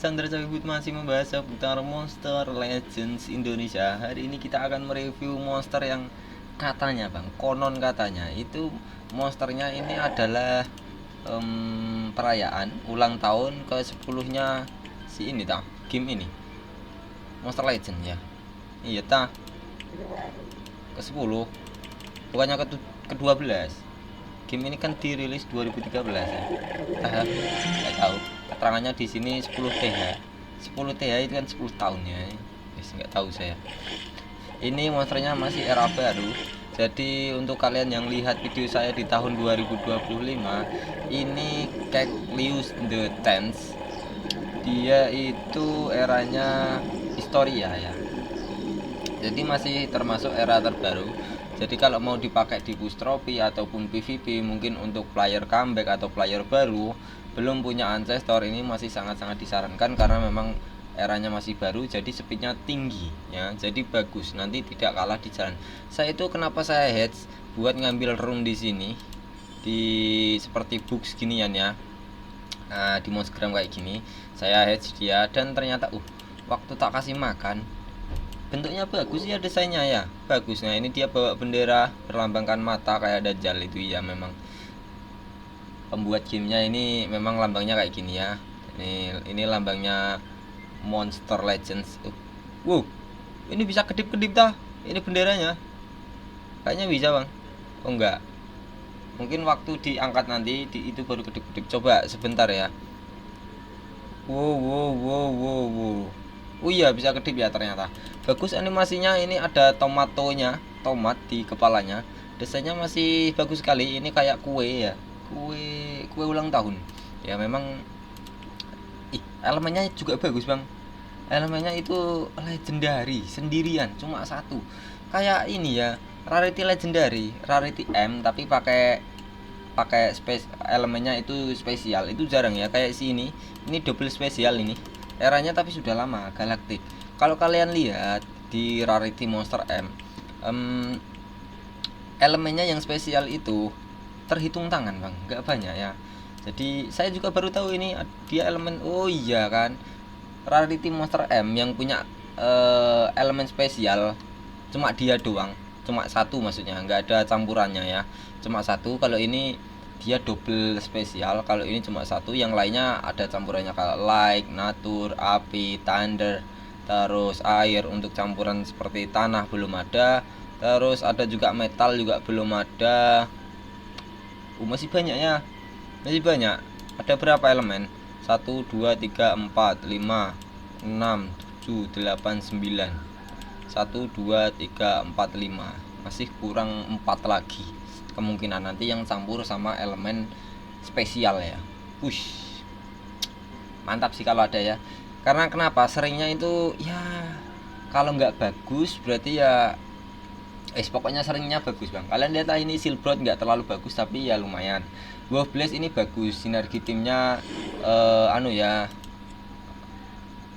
Chandra Cabut masih membahas seputar Monster Legends Indonesia. Hari ini kita akan mereview monster yang katanya bang, konon katanya itu monsternya ini adalah perayaan ulang tahun ke 10-nya si ini ta, game ini Monster Legend ya. Iya ta, ke 10 bukannya ke 12. Game ini kan dirilis 2013 ya. Nggak tahu. Keterangannya di sini 10 TH. 10 TH itu kan 10 tahun ya. Nggak tahu saya. Ini monsternya masih era baru. Jadi untuk kalian yang lihat video saya di tahun 2025, ini Keklius the Tenth. Dia itu eranya Historia ya. Jadi masih termasuk era terbaru. Jadi kalau mau dipakai di push trophy ataupun PvP, mungkin untuk player comeback atau player baru belum punya ancestor, ini masih sangat-sangat disarankan karena memang eranya masih baru, jadi speednya tinggi ya, jadi bagus, nanti tidak kalah di jalan. Saya itu kenapa saya heads buat ngambil room di sini, di seperti books ginian ya. Nah, di Monsgram kayak gini saya heads dia, dan ternyata waktu tak kasih makan bentuknya bagus ya, desainnya ya bagus. Nah ini dia bawa bendera berlambangkan mata kayak Dajjal itu ya. Memang pembuat gamenya ini memang lambangnya kayak gini ya. Ini lambangnya Monster Legends. Wow, ini bisa kedip-kedip dah. Ini benderanya kayaknya bisa bang. Oh enggak, mungkin waktu diangkat nanti itu baru kedip-kedip. Coba sebentar ya. Wow wow wow wow wow. Oh iya, bisa kedip ya ternyata. Bagus animasinya, ini ada tomat di kepalanya. Desainnya masih bagus sekali. Ini kayak kue ya. Kue ulang tahun. Ya memang elemennya juga bagus, Bang. Elemennya itu legendary, sendirian, cuma satu. Kayak ini ya, rarity legendary, rarity M tapi pakai pakai space, elemennya itu spesial. Itu jarang ya, kayak si ini. Ini double spesial ini. Eranya tapi sudah lama, galaktik. Kalau kalian lihat di rarity monster M, elemennya yang spesial itu terhitung tangan bang, nggak banyak ya. Jadi saya juga baru tahu ini dia elemen. Oh iya kan, rarity monster M yang punya elemen spesial cuma dia doang, cuma satu, maksudnya nggak ada campurannya ya, cuma satu. Kalau ini dia double spesial, kalau ini cuma satu, yang lainnya ada campurannya kalau light, nature, api, thunder, terus air. Untuk campuran seperti tanah belum ada, terus ada juga metal juga belum ada. Masih banyak ya, masih banyak. Ada berapa elemen? 1, 2, 3, 4, 5, 6, 7, 8, 9. 1, 2, 3, 4, 5. Masih kurang 4 lagi kemungkinan nanti yang campur sama elemen spesial ya. Mantap sih kalau ada ya. Karena kenapa? Seringnya itu ya kalau nggak bagus berarti ya pokoknya seringnya bagus bang. Kalian lihat ini Silbrod nggak terlalu bagus tapi ya lumayan. Wolf Blaze ini bagus, sinergi timnya ya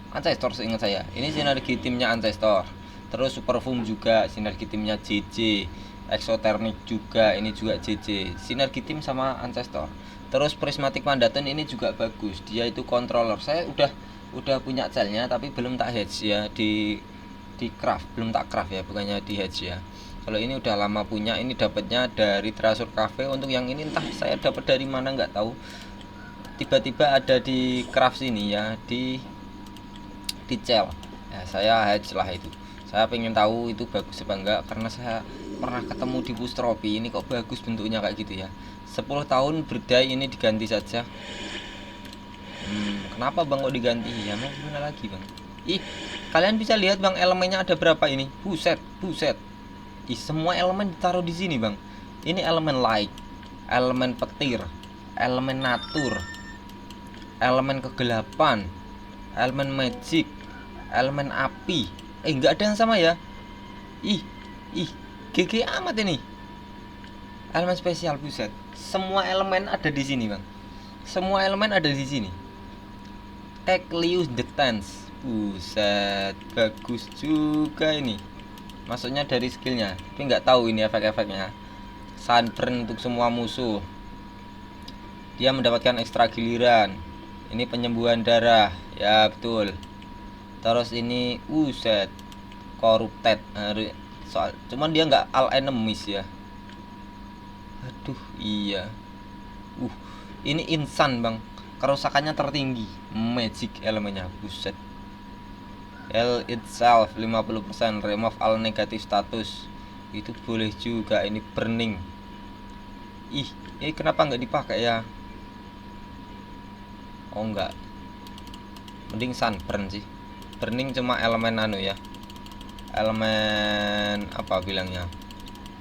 Ancestor seingat saya. Ini sinergi timnya Ancestor. Terus Superform juga sinergi timnya JJ. Exothermic juga, ini juga JJ. Sinergi tim sama Ancestor. Terus Prismatic Mandaton ini juga bagus. Dia itu controller. Saya udah punya celnya tapi belum tak hedge ya, di craft, belum tak craft ya, bukannya di hedge ya. Kalau ini udah lama punya, ini dapatnya dari Treasure Cafe. Untuk yang ini entah saya dapat dari mana nggak tahu. Tiba-tiba ada di craft sini ya, di cel. Ya, saya hedge lah itu. Saya pengen tahu itu bagus apa enggak, karena saya pernah ketemu di push trophy. Ini kok bagus bentuknya kayak gitu ya. 10 tahun berdaya ini diganti saja. Kenapa bang kok diganti ya? Mau gimana lagi bang? Kalian bisa lihat bang, elemennya ada berapa ini? Buset. Semua elemen ditaruh di sini bang. Ini elemen light, elemen petir, elemen natur, elemen kegelapan, elemen magic, elemen api. Nggak ada yang sama ya. GG amat ini. Elemen spesial, buset. Semua elemen ada di sini, Bang. Semua elemen ada di sini. Keklius the Tenth. Buset, bagus juga ini. Maksudnya dari skillnya, tapi nggak tahu ini efek-efeknya. Sunburn untuk semua musuh. Dia mendapatkan ekstra giliran. Ini penyembuhan darah. Ya betul. Terus ini set corrupted. Soal cuman dia nggak all enemies ya. Aduh, iya. Uh, ini insan, Bang. Kerusakannya tertinggi. Magic elemennya, buset. L itself 50%, remove all negative status. Itu boleh juga. Ini burning. Ih, ini kenapa nggak dipakai ya? Oh enggak. Mending sunburn sih. Burning cuma elemen anu ya. Elemen apa bilangnya?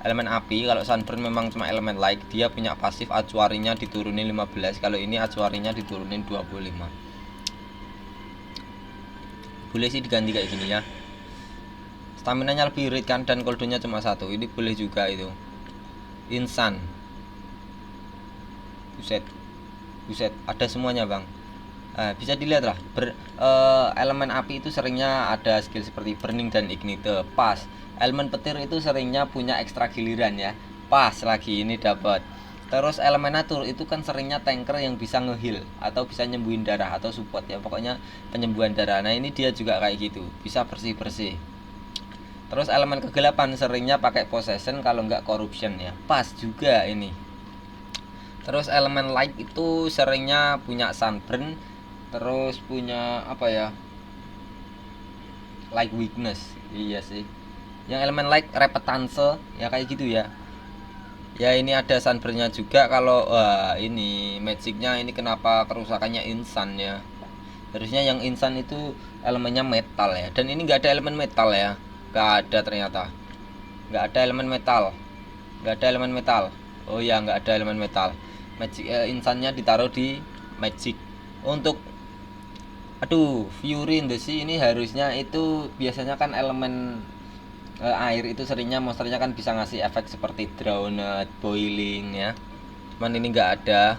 Elemen api. Kalau sunburn memang cuma elemen light. Dia punya pasif acuarinya diturunin 15. Kalau ini acuarinya diturunin 25. Boleh sih diganti kayak gini ya. Stamina nya lebih irit kan, dan koldonya cuma 1. Ini boleh juga itu. Insan. Buset, ada semuanya, Bang. Bisa dilihat lah. Elemen api itu seringnya ada skill seperti burning dan ignite. Pas. Elemen petir itu seringnya punya ekstra giliran ya. Pas lagi ini dapat. Terus elemen natur itu kan seringnya tanker yang bisa ngeheal atau bisa nyembuhin darah atau support ya. Pokoknya penyembuhan darah. Nah, ini dia juga kayak gitu. Bisa bersih-bersih. Terus elemen kegelapan seringnya pakai possession, kalau nggak corruption ya. Pas juga ini. Terus elemen light itu seringnya punya sunburn, terus punya apa ya, light weakness. Iya sih, yang elemen light repetance ya kayak gitu ya. Ya ini ada sunburnnya juga. Kalau ini magicnya ini kenapa kerusakannya insan ya. Harusnya yang insan itu elemennya metal ya, dan ini nggak ada elemen metal ya. Nggak ada ternyata. Nggak ada elemen metal. Nggak ada elemen metal. Oh ya, nggak ada elemen metal. Magic insannya ditaruh di magic. Untuk Fury in the Sea ini harusnya itu biasanya kan elemen air itu seringnya monsternya kan bisa ngasih efek seperti drowned, boiling ya. Cuman ini nggak ada.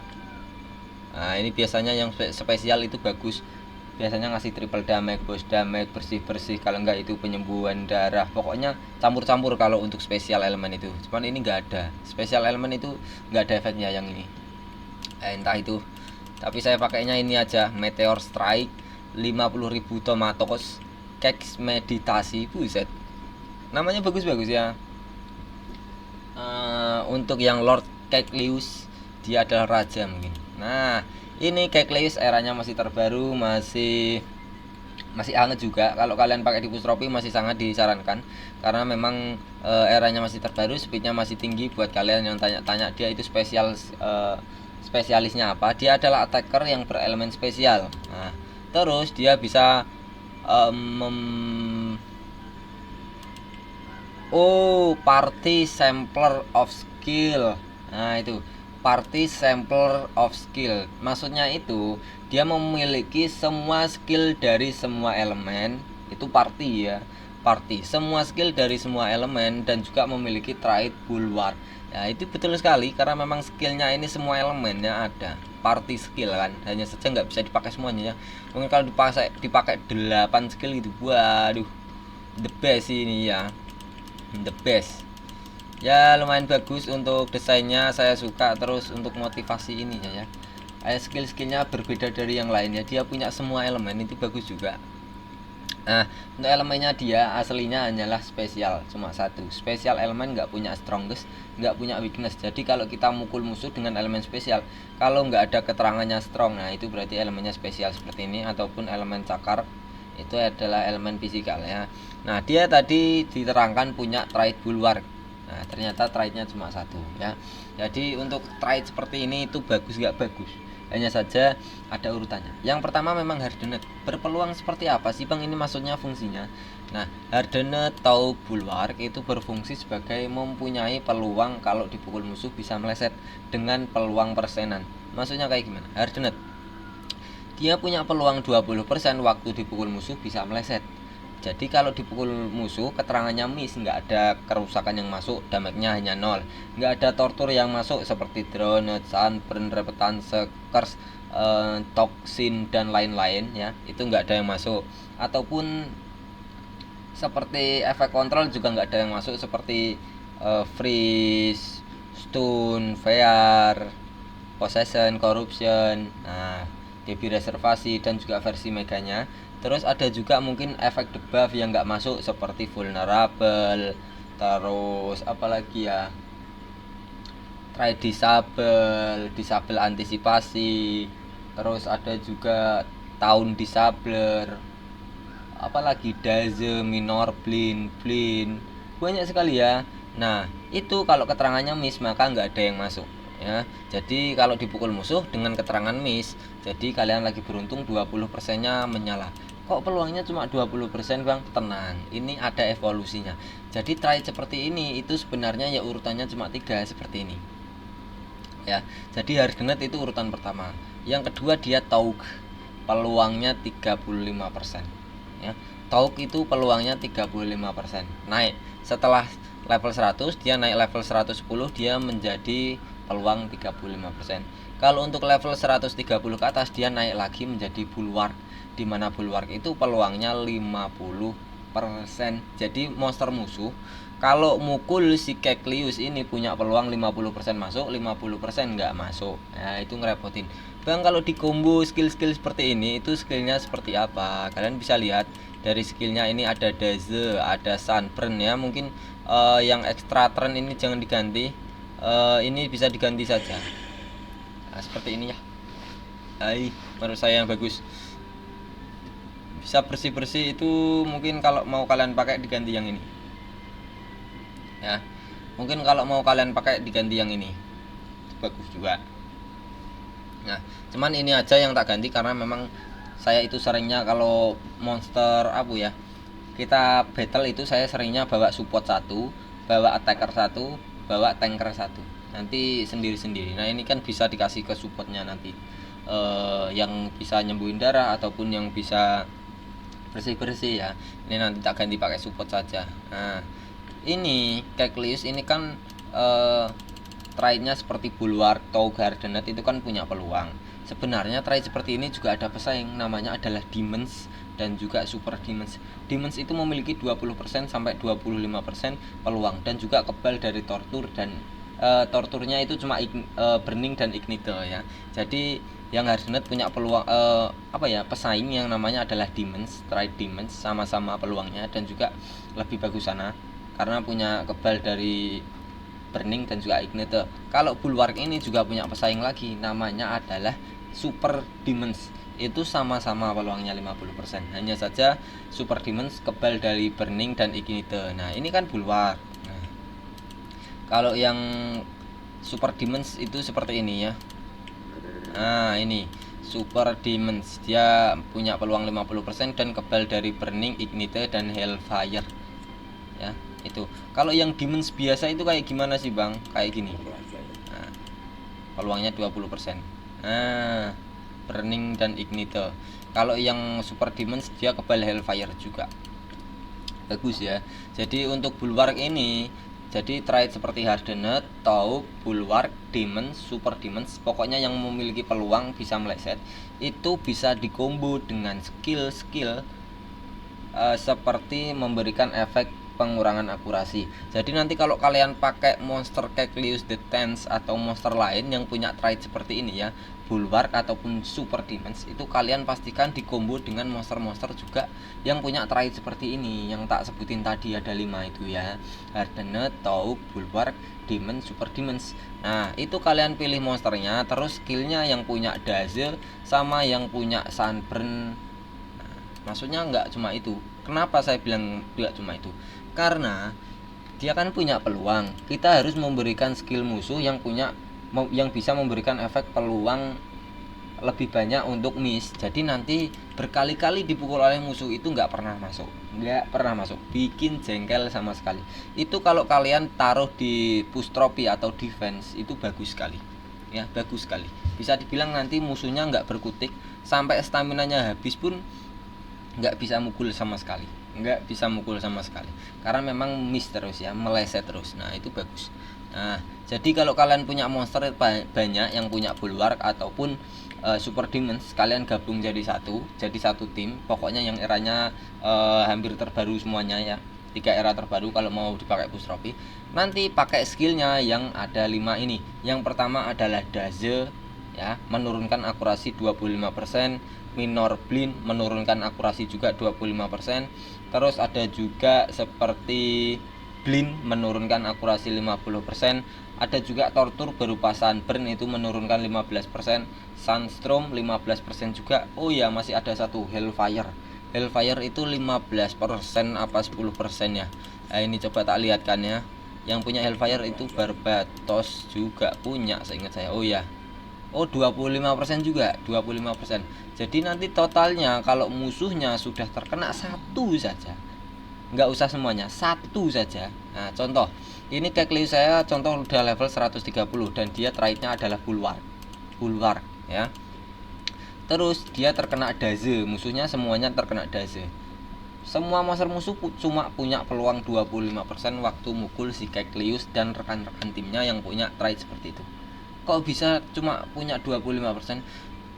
Nah, ini biasanya yang spesial itu bagus. Biasanya ngasih triple damage, boost damage, bersih-bersih. Kalau enggak itu penyembuhan darah. Pokoknya campur-campur kalau untuk spesial elemen itu. Cuman ini nggak ada. Spesial elemen itu nggak ada efeknya yang ini. Entah itu. Tapi saya pakainya ini aja, Meteor Strike 50.000 tomatos, keks meditasi. Buset, namanya bagus-bagus ya. Untuk yang Lord Kekleus, dia adalah raja mungkin. Nah, ini Kekleus eranya masih terbaru, masih hangat juga. Kalau kalian pakai di push tropi masih sangat disarankan, karena memang eranya masih terbaru, speednya masih tinggi. Buat kalian yang tanya-tanya dia itu spesialisnya apa, dia adalah attacker yang berelemen spesial. Nah, terus dia bisa party sampler of skill. Nah, itu party sampler of skill. Maksudnya itu dia memiliki semua skill dari semua elemen. Itu party ya. Party semua skill dari semua elemen, dan juga memiliki trait bulwark. Ya, itu betul sekali, karena memang skillnya ini semua elemennya ada. Party skill kan, hanya saja nggak bisa dipakai semuanya ya. Mungkin kalau dipakai 8 skill gitu, waduh, the best ini ya, the best ya. Lumayan bagus untuk desainnya, saya suka. Terus untuk motivasi ininya ya, skill-skillnya berbeda dari yang lainnya. Dia punya semua elemen, itu bagus juga. Nah, untuk elemennya dia aslinya hanyalah spesial, cuma satu. Spesial elemen nggak punya strongest, nggak punya weakness. Jadi kalau kita mukul musuh dengan elemen spesial, kalau nggak ada keterangannya strong, nah itu berarti elemennya spesial seperti ini. Ataupun elemen cakar, itu adalah elemen fisikal ya. Nah, dia tadi diterangkan punya trait bulwark. Nah, ternyata traitnya cuma satu ya. Jadi untuk trait seperti ini itu bagus nggak bagus, hanya saja ada urutannya. Yang pertama memang hardened. Berpeluang seperti apa sih, Bang? Ini maksudnya fungsinya. Nah, hardened atau bulwark itu berfungsi sebagai mempunyai peluang kalau dipukul musuh bisa meleset dengan peluang persenan. Maksudnya kayak gimana? Hardened, dia punya peluang 20% waktu dipukul musuh bisa meleset. Jadi kalau dipukul musuh keterangannya miss, nggak ada kerusakan yang masuk, damage-nya hanya 0. Nggak ada tortur yang masuk seperti drone, sunburn, repetance, curse, toxin dan lain-lain ya. Itu nggak ada yang masuk. Ataupun seperti efek kontrol juga nggak ada yang masuk, seperti freeze, stun, VR, possession, corruption. Nah, Debbie reservasi dan juga versi meganya. Terus ada juga mungkin efek debuff yang nggak masuk seperti vulnerable, terus apalagi ya, try disable antisipasi, terus ada juga tahun disabler, apalagi daze, minor, blind, banyak sekali ya. Nah itu kalau keterangannya miss maka nggak ada yang masuk ya. Jadi kalau dipukul musuh dengan keterangan miss, jadi kalian lagi beruntung 20% nya menyala. Kok peluangnya cuma 20% bang? Tenang, ini ada evolusinya. Jadi try seperti ini itu sebenarnya ya urutannya cuma 3 seperti ini ya. Jadi Hardenet itu urutan pertama. Yang kedua dia Taug, peluangnya 35% ya. Taug itu peluangnya 35% naik. Setelah level 100 dia naik level 110, dia menjadi peluang 35%. Kalau untuk level 130 ke atas dia naik lagi menjadi bulwark, di mana bulwark itu peluangnya 50%. Jadi monster musuh kalau mukul si Keklius ini punya peluang 50% masuk, 50% nggak masuk. Nah itu ngerepotin bang. Kalau di combo skill-skill seperti ini itu skillnya seperti apa, kalian bisa lihat dari skillnya. Ini ada Daze, ada Sunburn ya. Mungkin yang extra trend ini jangan diganti, ini bisa diganti saja. Nah, seperti ini ya. Menurut saya yang bagus, bisa bersih-bersih itu. Mungkin kalau mau kalian pakai diganti yang ini ya. Mungkin kalau mau kalian pakai diganti yang ini, bagus juga. Nah cuman ini aja yang tak ganti karena memang saya itu seringnya kalau monster apa ya, kita battle itu saya seringnya bawa support 1, bawa attacker 1, bawa tanker 1, nanti sendiri-sendiri. Nah ini kan bisa dikasih ke supportnya nanti, yang bisa nyembuhin darah ataupun yang bisa bersih-bersih ya. Ini nanti tak ganti pakai support saja. Nah ini Keklius ini kan trade-nya seperti Bulwark, Taug, Hardenet itu kan punya peluang. Sebenarnya trade seperti ini juga ada pesaing, namanya adalah Demons dan juga Super Demons. Demons itu memiliki 20% sampai 25% peluang dan juga kebal dari tortur, dan torturnya itu cuma burning dan ignite ya. Jadi yang Hardenet punya peluang pesaing yang namanya adalah Demons, trade Demons, sama-sama peluangnya dan juga lebih bagus sana karena punya kebal dari burning dan juga ignite. Kalau Bulwark ini juga punya pesaing lagi, namanya adalah Super Demons. Itu sama-sama peluangnya 50%. Hanya saja Super Demons kebal dari burning dan ignite. Nah ini kan Bulwark. Nah, kalau yang Super Demons itu seperti ini ya. Nah ini Super Demons, dia punya peluang 50% dan kebal dari burning, ignite, dan hellfire ya. Itu kalau yang Demons biasa itu kayak gimana sih bang? Kayak gini. Nah, peluangnya 20%. Nah burning dan ignite. Kalau yang Super Demons dia kebal hellfire juga, bagus ya. Jadi untuk Bulwark ini, jadi trade seperti Hardenet, Taug, Bulwark, Demons, Super Demons, pokoknya yang memiliki peluang bisa meleset itu bisa dikombo dengan skill-skill seperti memberikan efek pengurangan akurasi. Jadi nanti kalau kalian pakai monster Keklius the Tense atau monster lain yang punya trait seperti ini ya, Bulwark ataupun Super Demons, itu kalian pastikan dikombo dengan monster-monster juga yang punya trait seperti ini yang tak sebutin tadi, ada 5 itu ya. Hardenet, Taug, Bulwark, Demon, Super Demons. Nah itu kalian pilih monsternya, terus skillnya yang punya Daze sama yang punya Sunburn. Maksudnya nggak cuma itu. Kenapa saya bilang nggak cuma itu? Karena dia kan punya peluang. Kita harus memberikan skill musuh yang bisa memberikan efek peluang lebih banyak untuk miss. Jadi nanti berkali-kali dipukul oleh musuh itu nggak pernah masuk, bikin jengkel sama sekali. Itu kalau kalian taruh di push trophy atau defense itu bagus sekali ya, bagus sekali. Bisa dibilang nanti musuhnya nggak berkutik, sampai stamina-nya habis pun nggak bisa mukul sama sekali, karena memang miss terus ya, meleset terus. Nah itu bagus. Nah jadi kalau kalian punya monster banyak yang punya Bulwark ataupun Super Demons, kalian gabung jadi satu tim, pokoknya yang eranya hampir terbaru semuanya ya, 3 era terbaru kalau mau dipakai push trophy. Nanti pakai skillnya yang ada 5 ini. Yang pertama adalah Daze, ya, menurunkan akurasi 25%, minor blind menurunkan akurasi juga 25%. Terus ada juga seperti blind menurunkan akurasi 50%, ada juga tortur berupa sunburn itu menurunkan 15%, sunstorm 15% juga. Oh ya, masih ada satu hellfire. Hellfire itu 15% apa 10% ya. Nah, ini coba tak lihatkan ya. Yang punya Hellfire itu Barbatos juga punya, seingat saya. Oh ya. Oh, 25% juga, 25%. Jadi nanti totalnya kalau musuhnya sudah terkena satu saja, nggak usah semuanya, satu saja. Nah, contoh, ini Keklius saya contoh udah level 130 dan dia trade-nya adalah Bulwark. Bulwark ya. Terus dia terkena Daze, musuhnya semuanya terkena Daze. Semua monster musuh cuma punya peluang 25% waktu mukul si Keklius dan rekan-rekan timnya yang punya trade seperti itu. Kok bisa cuma punya 25%?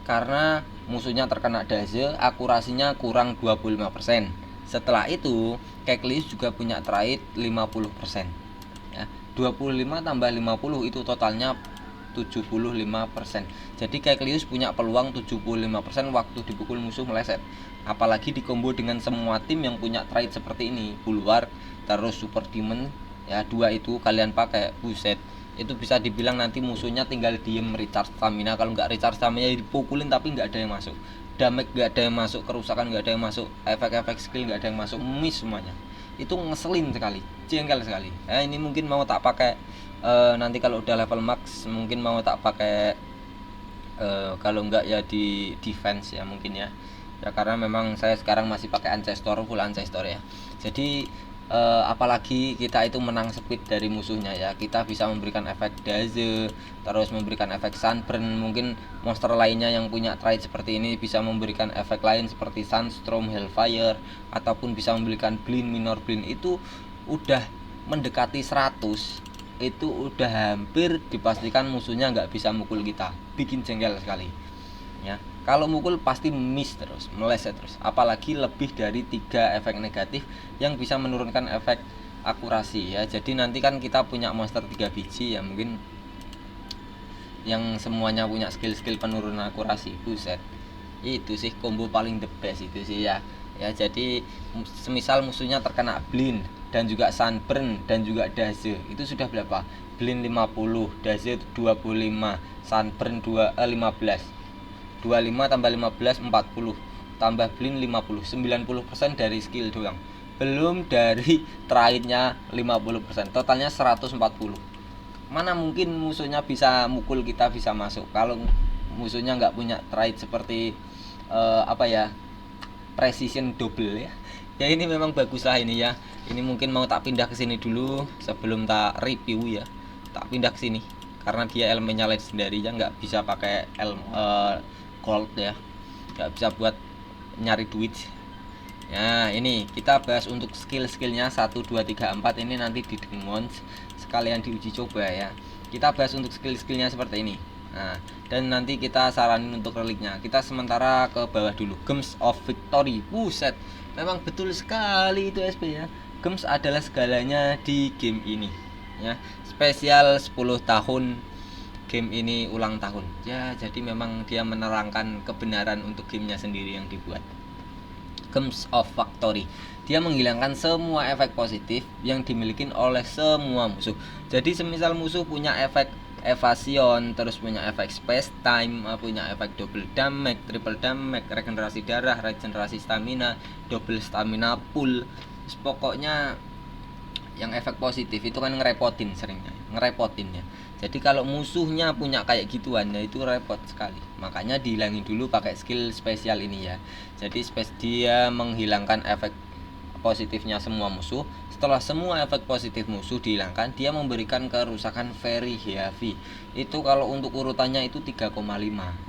Karena musuhnya terkena Daze, akurasinya kurang 25%. Setelah itu, Keklius juga punya trade 50%. Ya, 25 tambah 50 itu totalnya 75%. Jadi Keklius punya peluang 75% waktu dipukul musuh meleset. Apalagi dikombo dengan semua tim yang punya trade seperti ini, Bulwark, terus Super Demon, ya dua itu kalian pakai, buset. Itu bisa dibilang nanti musuhnya tinggal diem recharge stamina. Kalau nggak recharge stamina dipukulin tapi nggak ada yang masuk. Damage nggak ada yang masuk, kerusakan nggak ada yang masuk, efek-efek skill nggak ada yang masuk, miss semuanya. Itu ngeselin sekali, jengkel sekali. Ini mungkin mau tak pakai nanti kalau udah level max, mungkin mau tak pakai kalau enggak ya di defense ya mungkin ya. Ya karena memang saya sekarang masih pakai ancestor, full ancestor ya. Jadi apalagi kita itu menang speed dari musuhnya ya, kita bisa memberikan efek Daze, terus memberikan efek sunburn. Mungkin monster lainnya yang punya trade seperti ini bisa memberikan efek lain seperti sunstorm, hellfire, ataupun bisa memberikan blind, minor blind. Itu udah mendekati 100, itu udah hampir dipastikan musuhnya nggak bisa mukul kita, bikin jengkel sekali ya. Kalau mukul pasti miss terus, meleset terus. Apalagi lebih dari 3 efek negatif yang bisa menurunkan efek akurasi ya. Jadi nanti kan kita punya monster 3 biji ya, mungkin yang semuanya punya skill-skill penurunan akurasi. Buset, itu sih combo paling the best itu sih ya. Ya jadi semisal musuhnya terkena blind dan juga sunburn dan juga Daze, itu sudah berapa? Blind 50, Daze 25, sunburn 15. 25 tambah 15 40, tambah blind 50, 90% dari skill doang. Belum dari trade-nya 50%. Totalnya 140. Mana mungkin musuhnya bisa mukul kita bisa masuk kalau musuhnya nggak punya trade seperti precision double ya. Ya ini memang bagus lah ini ya. Ini mungkin mau tak pindah ke sini dulu sebelum tak review ya. Tak pindah ke sini karena dia elemennya legendary ya, nggak bisa pakai gold ya, nggak bisa buat nyari duit ya. Ini kita bahas untuk skill-skillnya 1, 2, 3, 4 ini nanti di demons sekalian diuji coba ya. Kita bahas untuk skill-skillnya seperti ini. Nah, dan nanti kita saranin untuk reliknya. Kita sementara ke bawah dulu. Gems of Victory. Buset, memang betul sekali itu SP ya. Gems adalah segalanya di game ini ya. Spesial 10 tahun game ini ulang tahun ya, jadi memang dia menerangkan kebenaran untuk gamenya sendiri yang dibuat. Gems of Victory, dia menghilangkan semua efek positif yang dimiliki oleh semua musuh. Jadi semisal musuh punya efek evasion, terus punya efek space time, punya efek double damage, triple damage, regenerasi darah, regenerasi stamina, double stamina pool, pokoknya yang efek positif itu kan ngerepotin, seringnya ngerepotin ya. Jadi kalau musuhnya punya kayak gituan ya itu repot sekali. Makanya dihilangin dulu pakai skill spesial ini ya. Jadi dia menghilangkan efek positifnya semua musuh. Setelah semua efek positif musuh dihilangkan, dia memberikan kerusakan very heavy. Itu kalau untuk urutannya itu 3,5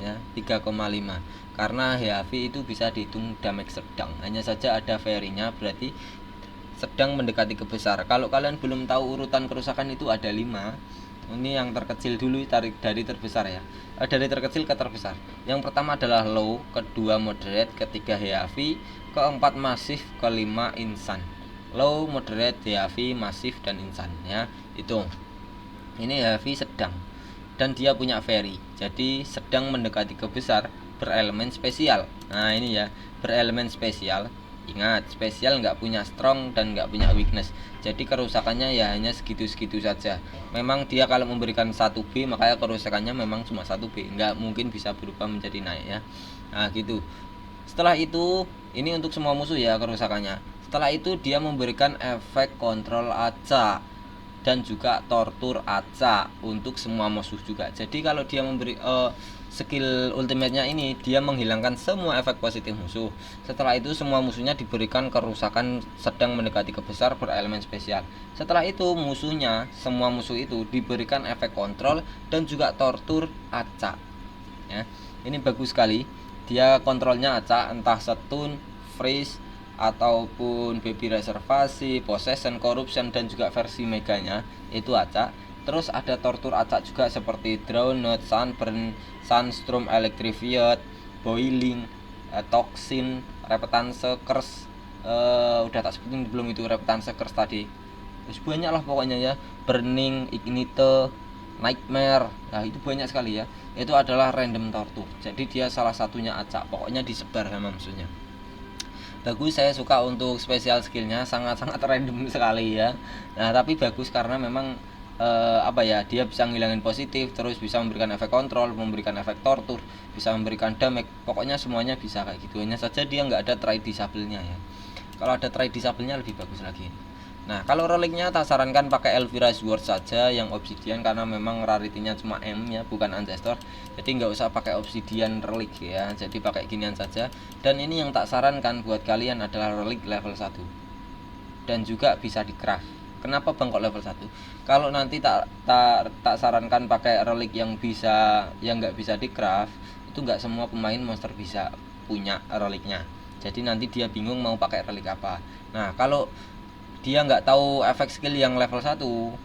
ya, 3,5. Karena heavy itu bisa dihitung damage sedang. Hanya saja ada very-nya, berarti sedang mendekati ke besar. Kalau kalian belum tahu urutan kerusakan itu ada 5. Ini yang terkecil dulu, tarik dari terbesar ya. Dari terkecil ke terbesar. Yang pertama adalah low, kedua moderate, ketiga heavy, keempat masif, kelima insan. Low, moderate, heavy, masif dan insan ya. Itu. Ini heavy sedang. dan dia punya fairy, jadi sedang mendekati ke besar berelemen spesial. Nah ini ya, berelemen spesial. Ingat, spesial nggak punya strong dan nggak punya weakness, jadi kerusakannya ya hanya segitu-segitu saja. Memang dia kalau memberikan 1B, makanya kerusakannya memang cuma 1B, nggak mungkin bisa berubah menjadi naik ya. Nah gitu. Setelah itu, ini untuk semua musuh ya kerusakannya. Setelah itu dia memberikan efek kontrol acak dan juga tortur acak untuk semua musuh juga. Jadi kalau dia memberi skill ultimate-nya ini, dia menghilangkan semua efek positif musuh. Setelah itu semua musuhnya diberikan kerusakan sedang mendekati ke besar berelemen spesial. Setelah itu musuhnya, semua musuh itu diberikan efek kontrol dan juga tortur acak ya. Ini bagus sekali. Dia kontrolnya acak, entah stun, freeze, ataupun baby reservasi, possession, corruption, dan juga versi meganya itu acak. Terus ada tortur acak juga seperti drowned, sunburn, sunstorm, electrified, boiling, toxin, repetance, curse. Udah tak sebutin belum itu repetance, curse tadi. Terus banyak lah pokoknya ya, burning, ignite, nightmare. Nah itu banyak sekali ya. Itu adalah random torture, jadi dia salah satunya acak, pokoknya disebar sama musuhnya. Bagus, saya suka untuk spesial skillnya, sangat-sangat random sekali ya. Nah tapi bagus karena memang apa ya, dia bisa ngilangin positif, terus bisa memberikan efek kontrol, memberikan efek tortur, bisa memberikan damage, pokoknya semuanya bisa kayak gitu. Hanya saja dia nggak ada try disable-nya ya. Kalau ada try disable-nya lebih bagus lagi. Nah kalau reliknya tak sarankan pakai Elvira Sword saja yang obsidian, karena memang rarity-nya cuma M ya, bukan ancestor. Jadi nggak usah pakai obsidian relik ya, jadi pakai ginian saja. Dan ini yang tak sarankan buat kalian adalah relik level 1 dan juga bisa di craft. Kenapa bang kok level 1? Kalau nanti tak sarankan pakai relik yang nggak bisa di craft, itu nggak semua pemain monster bisa punya reliknya. Jadi nanti dia bingung mau pakai relik apa. Nah kalau dia nggak tahu efek skill yang level 1,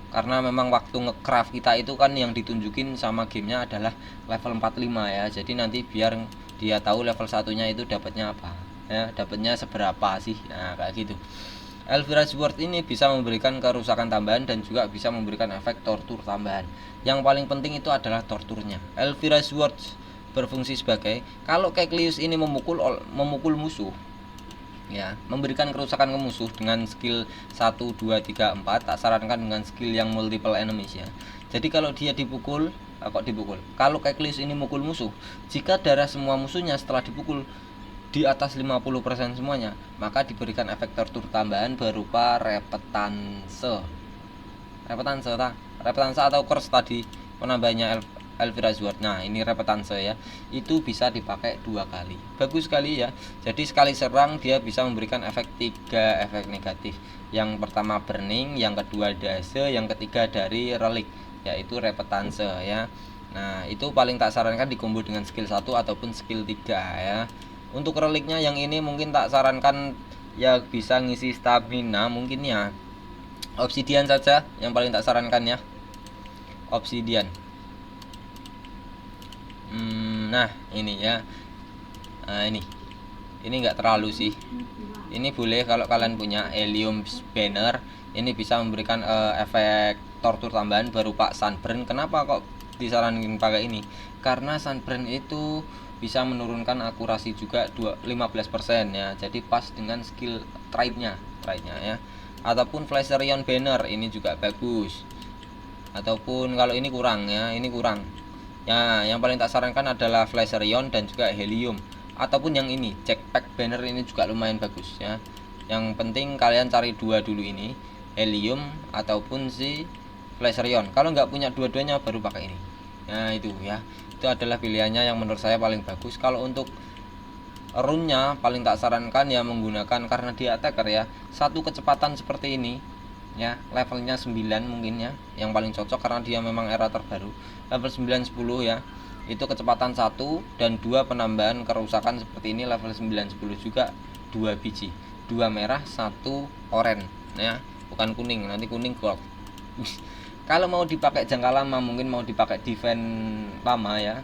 karena memang waktu ngecraft kita itu kan yang ditunjukin sama gamenya adalah level 45 ya. Jadi nanti biar dia tahu level satunya itu dapatnya apa ya, dapatnya seberapa sih. Nah kayak gitu. Elvira Sword ini bisa memberikan kerusakan tambahan dan juga bisa memberikan efek tortur tambahan. Yang paling penting itu adalah torturnya. Elvira Sword berfungsi sebagai, kalau Kecleus ini memukul musuh ya, memberikan kerusakan ke musuh dengan skill 1, 2, 3, 4, tak sarankan dengan skill yang multiple enemies ya. Jadi kalau dia dipukul, kalau Kecleus ini mukul musuh, jika darah semua musuhnya setelah dipukul di atas 50% semuanya, maka diberikan efek tortur tambahan berupa repetance atau curse tadi, penambahnya Elvira Sword. Nah ini repetance ya, itu bisa dipakai 2 kali. Bagus sekali ya. Jadi sekali serang dia bisa memberikan efek 3 efek negatif. Yang pertama burning, yang kedua dase, yang ketiga dari relik, yaitu repetance ya. Nah itu paling tak sarankan dikombo dengan skill 1 ataupun skill 3 ya. Untuk reliknya yang ini mungkin tak sarankan ya, bisa ngisi stamina mungkin ya. Obsidian saja yang paling tak sarankan ya, obsidian. Nah ini ya, nah ini nggak terlalu sih. Ini boleh kalau kalian punya helium banner, ini bisa memberikan efek tortur tambahan berupa sunburn. Kenapa kok disarankan pakai ini? Karena sunburn itu bisa menurunkan akurasi juga 15% ya, jadi pas dengan skill trade-nya ya. Ataupun Flasherion banner ini juga bagus. Ataupun kalau ini kurang ya, ini kurang. Ya, yang paling tak sarankan adalah Flasherion dan juga helium. Ataupun yang ini, Jackpack banner ini juga lumayan bagus ya. Yang penting kalian cari 2 dulu ini, helium ataupun si Flasherion. Kalau nggak punya dua-duanya baru pakai ini. Nah itu ya, itu adalah pilihannya yang menurut saya paling bagus. Kalau untuk rune-nya paling tak sarankan ya menggunakan, karena dia attacker ya, satu kecepatan seperti ini ya, levelnya 9 mungkin ya, yang paling cocok karena dia memang era terbaru. Level 9, 10 ya, itu kecepatan 1 dan 2 penambahan kerusakan seperti ini. Level 9, 10 juga 2 biji, 2 merah, 1 oranye ya, bukan kuning, nanti kuning gold. Kalau mau dipakai jangka lama, mungkin mau dipakai defense lama ya,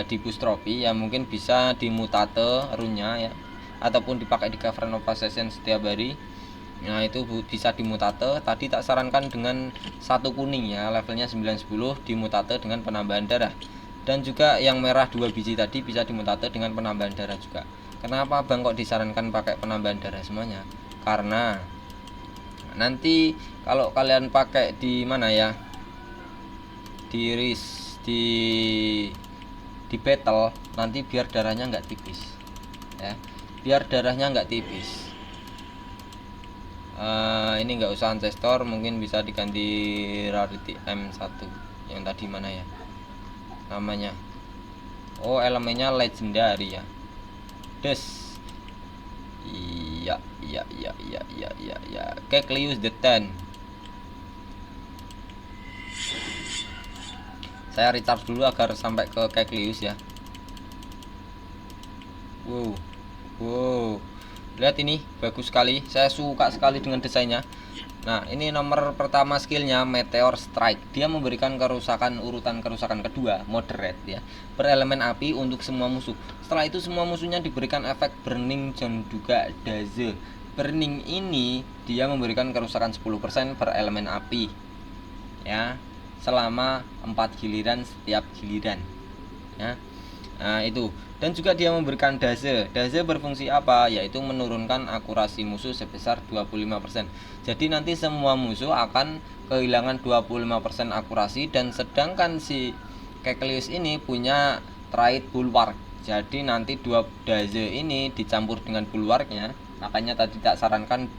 di boost trophy ya, mungkin bisa di mutate rune-nya ya, ataupun dipakai di Cavern of Possession setiap hari. Nah itu bisa dimutate. Tadi tak sarankan dengan satu kuning ya, levelnya 910 dimutate dengan penambahan darah. Dan juga yang merah 2 biji tadi bisa dimutate dengan penambahan darah juga. Kenapa Bang kok disarankan pakai penambahan darah semuanya? Karena nanti kalau kalian pakai di mana ya, di battle, nanti biar darahnya nggak tipis ya, biar darahnya nggak tipis. Ini nggak usah ancestor, mungkin bisa diganti rarity M1 yang tadi mana ya namanya. Oh elemennya legendary ya, des. Iya Keklius the Ten. Saya recharge dulu agar sampai ke Keklius ya. Wow, lihat ini bagus sekali, saya suka sekali dengan desainnya. Nah ini nomor pertama skillnya Meteor Strike, dia memberikan kerusakan urutan kerusakan kedua moderate ya, berelemen api untuk semua musuh. Setelah itu semua musuhnya diberikan efek burning dan juga daze. Burning ini dia memberikan kerusakan 10% berelemen api ya, selama 4 giliran setiap giliran ya. Nah itu, dan juga dia memberikan daze. Daze berfungsi apa? Yaitu menurunkan akurasi musuh sebesar 25%. Jadi nanti semua musuh akan kehilangan 25% akurasi, dan sedangkan si Keklius ini punya trait bulwark. Jadi nanti dua daze ini dicampur dengan bulwarknya. Makanya tadi tak sarankan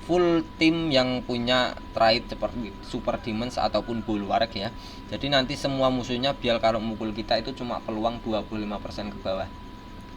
full tim yang punya trait seperti super demons ataupun bulwark ya. Jadi nanti semua musuhnya biar kalau mukul kita itu cuma peluang 25% ke bawah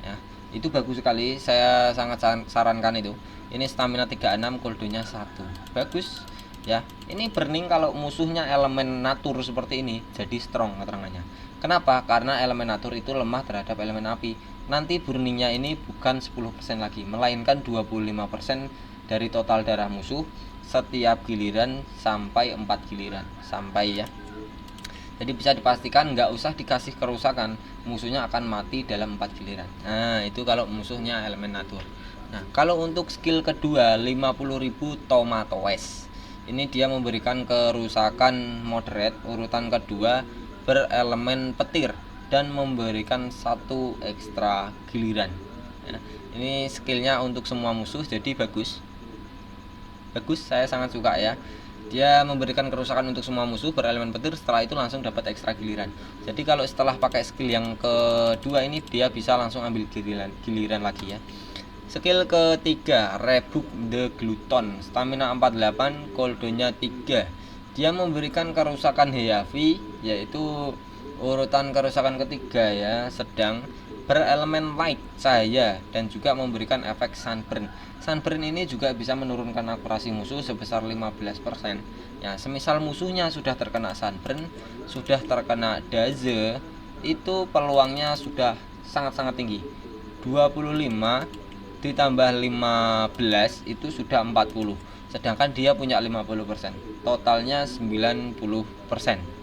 ya. Itu bagus sekali, saya sangat sarankan itu. Ini stamina 36, cooldownnya 1. Bagus ya. Ini burning kalau musuhnya elemen natur seperti ini jadi strong keterangannya. Kenapa? Karena elemen natur itu lemah terhadap elemen api. Nanti burningnya ini bukan 10% lagi, melainkan 25% dari total darah musuh setiap giliran sampai 4 giliran sampai ya. Jadi bisa dipastikan nggak usah dikasih kerusakan, musuhnya akan mati dalam 4 giliran. Nah itu kalau musuhnya elemen natur. Nah kalau untuk skill kedua 50.000 Tomato West, ini dia memberikan kerusakan moderate urutan kedua berelemen petir dan memberikan 1 ekstra giliran ya. Ini skillnya untuk semua musuh, jadi bagus, saya sangat suka ya. Dia memberikan kerusakan untuk semua musuh berelemen petir, setelah itu langsung dapat ekstra giliran. Jadi kalau setelah pakai skill yang kedua ini dia bisa langsung ambil giliran lagi ya. Skill ketiga Rebuke the Glutton, stamina 48, cooldownnya 3. Dia memberikan kerusakan heavy, yaitu urutan kerusakan ketiga ya, sedang, berelemen light cahaya, dan juga memberikan efek sunburn. Sunburn ini juga bisa menurunkan akurasi musuh sebesar 15% ya. Semisal musuhnya sudah terkena sunburn, sudah terkena daze, itu peluangnya sudah sangat-sangat tinggi. 25 ditambah 15 itu sudah 40, sedangkan dia punya 50%, totalnya 90%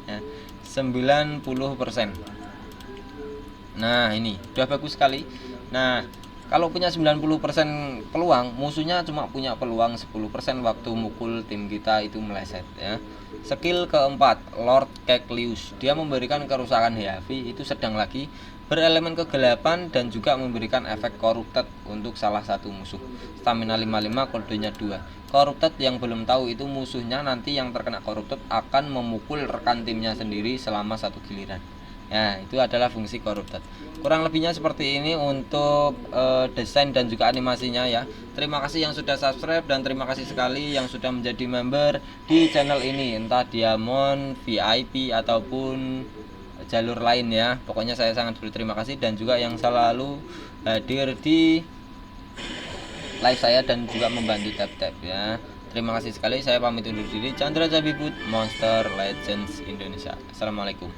ya. 90%. Nah ini udah bagus sekali. Nah kalau punya 90% peluang, musuhnya cuma punya peluang 10% waktu mukul tim kita itu meleset ya. Skill keempat Lord Keklius, dia memberikan kerusakan heavy, itu sedang lagi, berelemen kegelapan, dan juga memberikan efek corrupted untuk salah satu musuh. Stamina 55, cooldownnya 2. Corrupted yang belum tahu itu musuhnya nanti yang terkena corrupted akan memukul rekan timnya sendiri selama 1 giliran. Ya, itu adalah fungsi corrupted. Kurang lebihnya seperti ini untuk desain dan juga animasinya ya. Terima kasih yang sudah subscribe, dan terima kasih sekali yang sudah menjadi member di channel ini, entah diamond, VIP ataupun jalur lain ya. Pokoknya saya sangat berterima kasih, dan juga yang selalu hadir di live saya dan juga membantu tap-tap ya. Terima kasih sekali, saya pamit undur diri. Chandra Zabibut, Monster Legends Indonesia. Assalamualaikum.